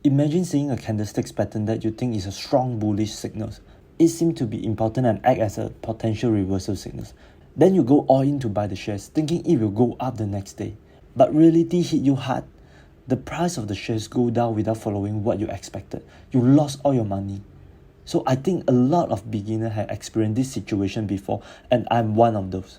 Imagine seeing a candlestick pattern that you think is a strong bullish signal. It seems to be important and act as a potential reversal signal. Then you go all in to buy the shares, thinking it will go up the next day. But reality hit you hard. The price of the shares go down without following what you expected. You lost all your money. So I think a lot of beginners have experienced this situation before, and I'm one of those.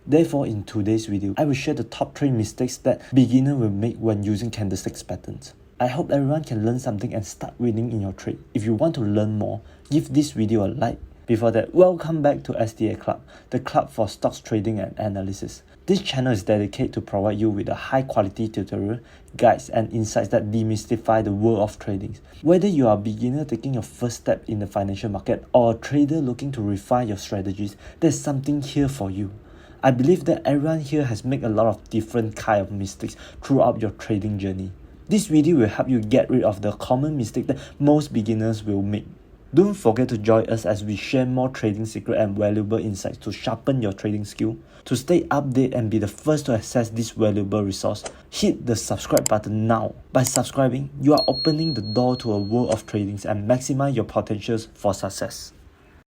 Therefore, in today's video, I will share the top 3 mistakes that beginners will make when using candlestick patterns. I hope everyone can learn something and start winning in your trade. If you want to learn more, give this video a like. Before that, welcome back to STA Club, the club for stocks trading and analysis. This channel is dedicated to provide you with a high quality tutorial, guides and insights that demystify the world of trading. Whether you are a beginner taking your first step in the financial market or a trader looking to refine your strategies, there's something here for you. I believe that everyone here has made a lot of different kind of mistakes throughout your trading journey. This video will help you get rid of the common mistake that most beginners will make. Don't forget to join us as we share more trading secrets and valuable insights to sharpen your trading skill. To stay updated and be the first to access this valuable resource, hit the subscribe button now. By subscribing, you are opening the door to a world of trading and maximize your potentials for success.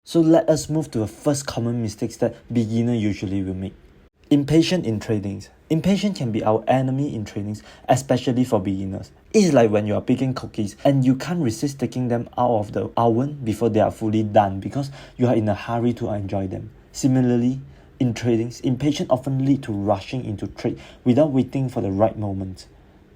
So let us move to the first common mistakes that beginners usually will make. Impatient in trading. Impatience can be our enemy in trading, especially for beginners. It's like when you are baking cookies and you can't resist taking them out of the oven before they are fully done because you are in a hurry to enjoy them. Similarly, in trading, impatience often leads to rushing into trade without waiting for the right moment.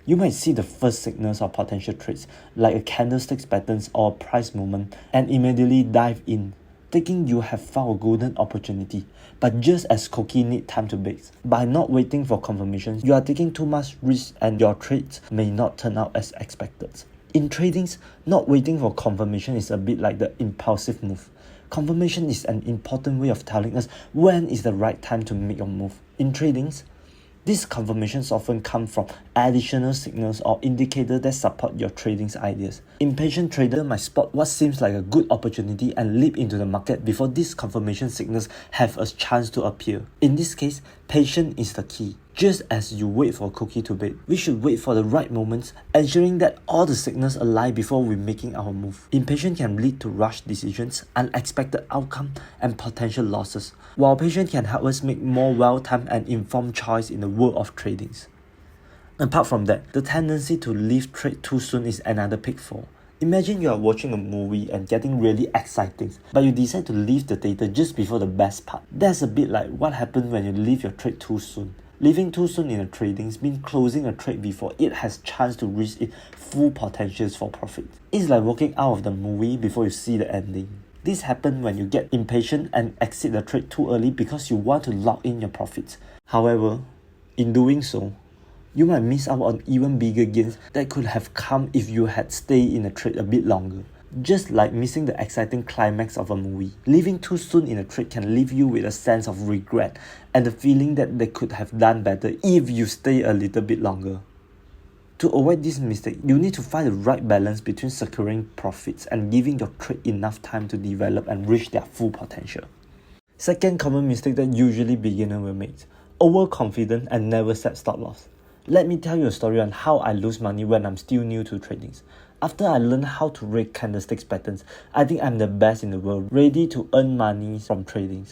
You might see the first signals of potential trades, like a candlestick patterns or a price movement, and immediately dive in, thinking you have found a golden opportunity. But just as cookies need time to bake, by not waiting for confirmation, you are taking too much risk and your trades may not turn out as expected. In trading, not waiting for confirmation is a bit like the impulsive move. Confirmation is an important way of telling us when is the right time to make your move. In trading, these confirmations often come from additional signals or indicators that support your trading ideas. Impatient trader might spot what seems like a good opportunity and leap into the market before these confirmation signals have a chance to appear. In this case, patience is the key. Just as you wait for a cookie to bake, we should wait for the right moments, ensuring that all the signals align before we making our move. Impatience can lead to rush decisions, unexpected outcome, and potential losses, while patience can help us make more well-timed and informed choice in the world of trading. Apart from that, the tendency to leave trade too soon is another pitfall. Imagine you are watching a movie and getting really exciting, but you decide to leave the theater just before the best part. That's a bit like what happens when you leave your trade too soon. Leaving too soon in a trading means closing a trade before it has chance to reach its full potentials for profit. It's like walking out of the movie before you see the ending. This happens when you get impatient and exit the trade too early because you want to lock in your profits. However, in doing so, you might miss out on even bigger gains that could have come if you had stayed in the trade a bit longer. Just like missing the exciting climax of a movie, leaving too soon in a trade can leave you with a sense of regret and the feeling that they could have done better if you stay a little bit longer. To avoid this mistake, you need to find the right balance between securing profits and giving your trade enough time to develop and reach their full potential. Second common mistake that usually beginners will make: overconfident and never set stop loss. Let me tell you a story on how I lose money when I'm still new to trading. After I learned how to read candlestick patterns, I think I'm the best in the world, ready to earn money from trading.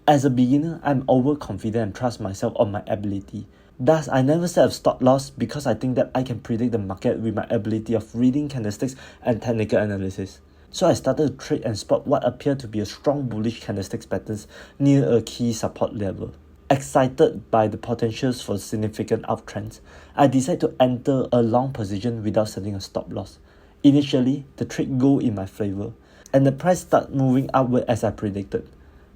As a beginner, I'm overconfident and trust myself on my ability. Thus, I never set a stop loss because I think that I can predict the market with my ability of reading candlesticks and technical analysis. So I started to trade and spot what appeared to be a strong bullish candlestick patterns near a key support level. Excited by the potentials for significant uptrends, I decided to enter a long position without setting a stop loss. Initially, the trade go in my favor, and the price started moving upward as I predicted.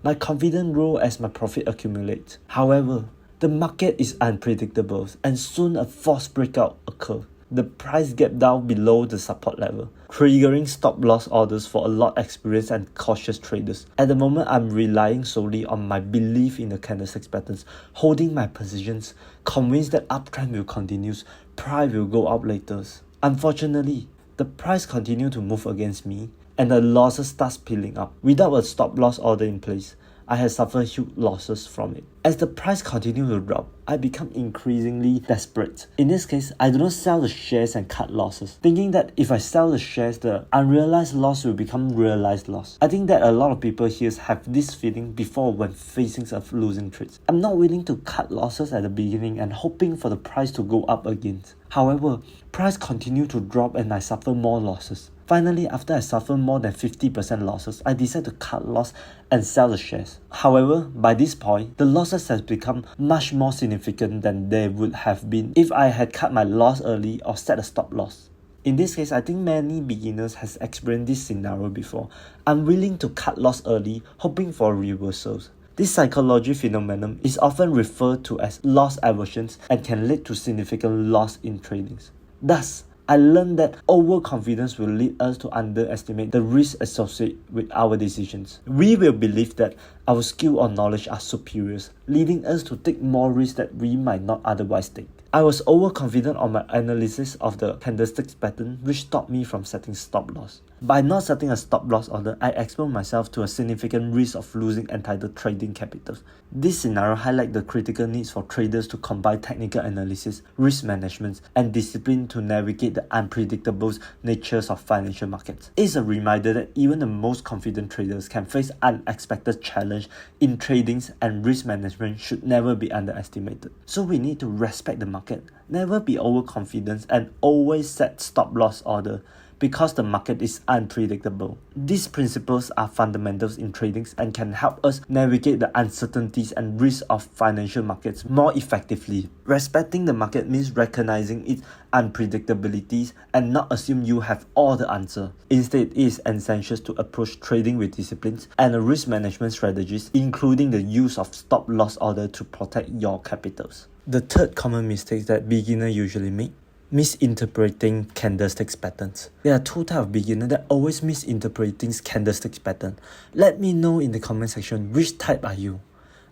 My confidence grew as my profit accumulates. However, the market is unpredictable, and soon a false breakout occurred. The price gap down below the support level, triggering stop loss orders for a lot experienced and cautious traders. At the moment, I'm relying solely on my belief in the candlestick patterns, holding my positions, convinced that uptrend will continue, price will go up later. Unfortunately, the price continued to move against me, and the losses start piling up. Without a stop loss order in place, I had suffered huge losses from it. As the price continued to drop, I become increasingly desperate. In this case, I do not sell the shares and cut losses, thinking that if I sell the shares, the unrealized loss will become realized loss. I think that a lot of people here have this feeling before when facing a losing trades. I'm not willing to cut losses at the beginning and hoping for the price to go up again. However, price continued to drop and I suffer more losses. Finally, after I suffer more than 50% losses, I decided to cut loss and sell the shares. However, by this point, the losses has become much more significant than they would have been if I had cut my loss early or set a stop loss. In this case, I think many beginners has experienced this scenario before. I'm willing to cut loss early, hoping for reversals. This psychology phenomenon is often referred to as loss aversions and can lead to significant loss in tradings. Thus, I learned that overconfidence will lead us to underestimate the risk associated with our decisions. We will believe that our skill or knowledge are superiors, leading us to take more risks that we might not otherwise take. I was overconfident on my analysis of the candlesticks pattern, which stopped me from setting stop loss. By not setting a stop loss order, I exposed myself to a significant risk of losing entitled trading capital. This scenario highlights the critical needs for traders to combine technical analysis, risk management, and discipline to navigate the unpredictable natures of financial markets. It is a reminder that even the most confident traders can face unexpected challenge in tradings, and risk management should never be underestimated. So we need to respect the market, never be overconfident, and always set stop loss order, because the market is unpredictable. These principles are fundamentals in trading and can help us navigate the uncertainties and risks of financial markets more effectively. Respecting the market means recognizing its unpredictabilities and not assume you have all the answer. Instead, it is essential to approach trading with disciplines and risk management strategies, including the use of stop loss order to protect your capitals. The third common mistake that beginners usually make: misinterpreting candlesticks patterns. There are two types of beginners that always misinterpreting candlesticks pattern. Let me know in the comment section which type are you.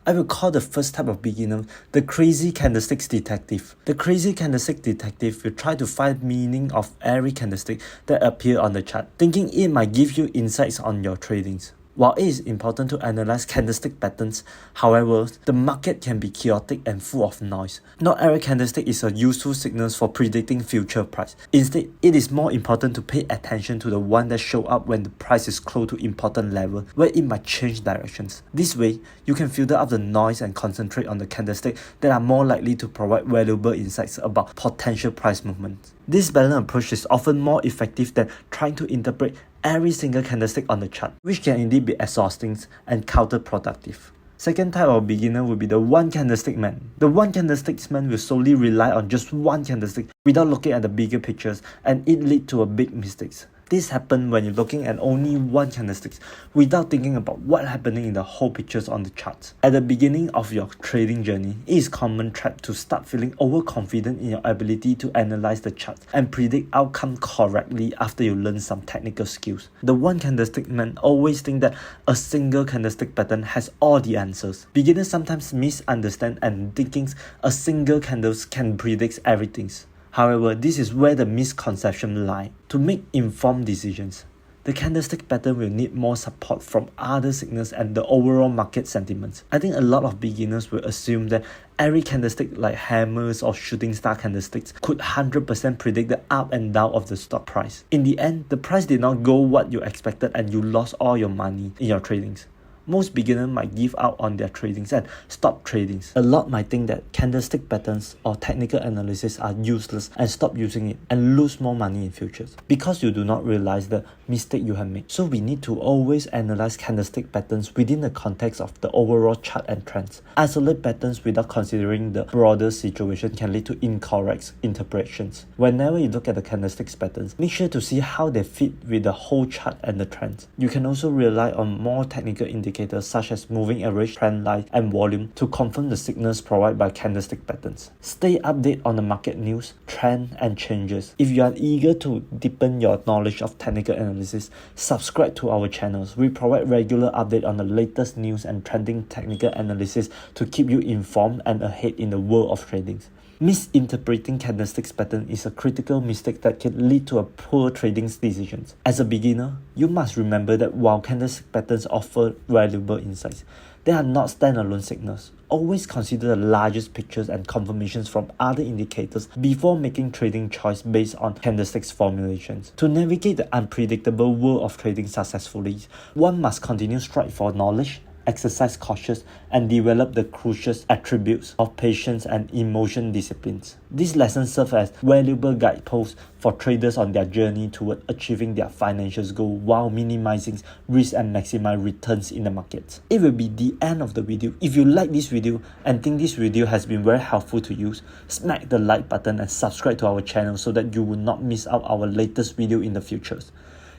I will call the first type of beginner the crazy candlesticks detective. The crazy candlestick detective will try to find meaning of every candlestick that appear on the chart, thinking it might give you insights on your tradings. While it is important to analyze candlestick patterns, however, the market can be chaotic and full of noise. Not every candlestick is a useful signal for predicting future price. Instead, it is more important to pay attention to the one that show up when the price is close to important level where it might change directions. This way, you can filter out the noise and concentrate on the candlestick that are more likely to provide valuable insights about potential price movements. This balanced approach is often more effective than trying to interpret every single candlestick on the chart, which can indeed be exhausting and counterproductive. Second type of beginner will be the one candlestick man. The one candlestick man will solely rely on just one candlestick without looking at the bigger pictures, and it leads to a big mistakes. This happens when you're looking at only one candlestick without thinking about what's happening in the whole pictures on the charts. At the beginning of your trading journey, it is common trap to start feeling overconfident in your ability to analyze the charts and predict outcome correctly after you learn some technical skills. The one candlestick man always think that a single candlestick pattern has all the answers. Beginners sometimes misunderstand and thinking a single candle can predict everything. However, this is where the misconception lies. To make informed decisions, the candlestick pattern will need more support from other signals and the overall market sentiments. I think a lot of beginners will assume that every candlestick like hammers or shooting star candlesticks could 100% predict the up and down of the stock price. In the end, the price did not go what you expected and you lost all your money in your tradings. Most beginners might give up on their tradings and stop tradings. A lot might think that candlestick patterns or technical analysis are useless and stop using it and lose more money in futures because you do not realize the mistake you have made. So we need to always analyze candlestick patterns within the context of the overall chart and trends. Isolate patterns without considering the broader situation can lead to incorrect interpretations. Whenever you look at the candlestick patterns, make sure to see how they fit with the whole chart and the trends. You can also rely on more technical indicators such as moving average, trend line, and volume to confirm the signals provided by candlestick patterns. Stay updated on the market news, trend, and changes. If you are eager to deepen your knowledge of technical analysis, subscribe to our channels. We provide regular updates on the latest news and trending technical analysis to keep you informed and ahead in the world of trading. Misinterpreting candlesticks pattern is a critical mistake that can lead to a poor trading decisions. As a beginner, you must remember that while candlestick patterns offer valuable insights, They are not standalone signals. Always consider the largest pictures and confirmations from other indicators before making trading choice based on candlesticks formulations. To navigate the unpredictable world of trading successfully, one must continue strive for knowledge, exercise cautious, and develop the crucial attributes of patience and emotion disciplines. These lessons serve as valuable guideposts for traders on their journey toward achieving their financial goal while minimizing risk and maximizing returns in the market. It will be the end of the video. If you like this video and think this video has been very helpful to you, smack the like button and subscribe to our channel so that you will not miss out our latest video in the future.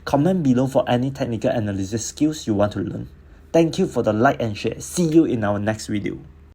Comment below for any technical analysis skills you want to learn. Thank you for the like and share. See you in our next video.